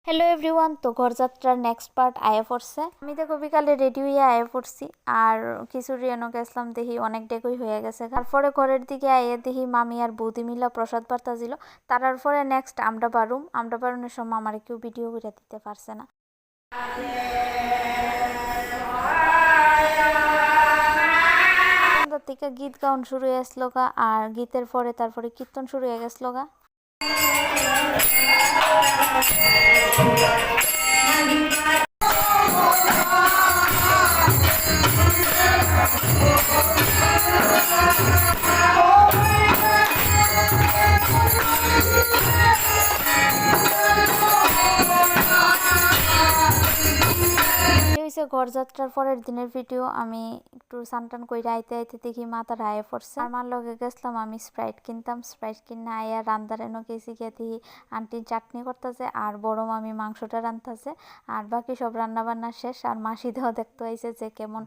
Hello everyone, তো ঘরযাত্রার next part আয়া পড়ছে। আমি দেখো বিকালে রেডি হইয়া আয়া পড়ছি আর খিচুড়ি এনে গেছিলাম, দেখি অনেক ডেকই হয়ে গেছে। তারপরে ঘরের দিকে আইয়া দেখি মামি আর বৌদি মিলা প্রসাদ বার্তা দিল। তারপরে নেক্সট আমরা বারুনের সময় আমার কেউ ভিডিও করে দিতে পারছে না। সন্ধ্যার থেকে গীত গাউন শুরু হয়ে আসলো গা, আর গীতের পরে তারপরে কীর্তন শুরু হয়ে গেছিল গা। ঘরযাত্রার পরের দিনের ভিডিও। আমি একটু সানটান কইরা আইতে আইতে দেখি মাথার আয়ে পড়ছে। আর মার লগে গেছিলাম আমি স্প্রাইট কিনতাম। স্প্রাইট কিনে আয়া রান্দার এনে গেছি, গিয়ে দেখি আন্টি চাটনি করতেছে আর বড় মামি মাংসটা রান্তাছে। আর বাকি সব রান্না বান্না শেষ। আর মাসি দেহ দেখতে হয়েছে যে কেমন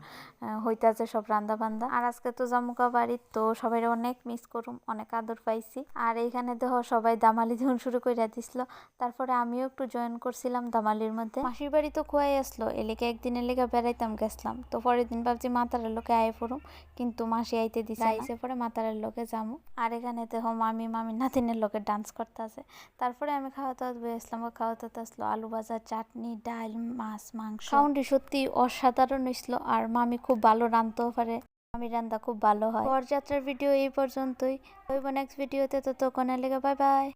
হইতাছে সব রান্না বান্না। আর আজকে তো জামুকা বাড়ির, তো সবাই অনেক মিস করুম, অনেক আদর পাইছি। আর এইখানে দেহ সবাই দামালি দিন শুরু করে দিছিল। তারপরে আমিও একটু জয়েন করছিলাম দামালির মধ্যে। মাসির বাড়ি তো খোয়াই আসলো, এলাকা একদিনের লেগে বেড়াইতাম গেছিলাম। তো পরের দিন ভাবছি মাতারের লোকে আয় পড়ুম, কিন্তু মাসি আইতে দিছে আইসে পরে মাতারের লোকে যামু। আর এখানে তো মামি নাতিনের লোকে ডান্স করতে আছে। তারপরে আমি খাওয়া দাওয়া বসলাম। খাওয়া দাওয়া আসলো আলু ভাজা, চাটনি, ডাল, মাছ, মাংস। খাউন্ডি সত্যি অসাধারণ হয়েছিল। আর মামি খুব ভালো রাঁধতেও পারে, মামি রান্না খুব ভালো হয়। ঘরযাত্রার ভিডিও এই পর্যন্তই। হইব নেক্সট ভিডিওতে, ততক্ষণের লেগে বাই বাই।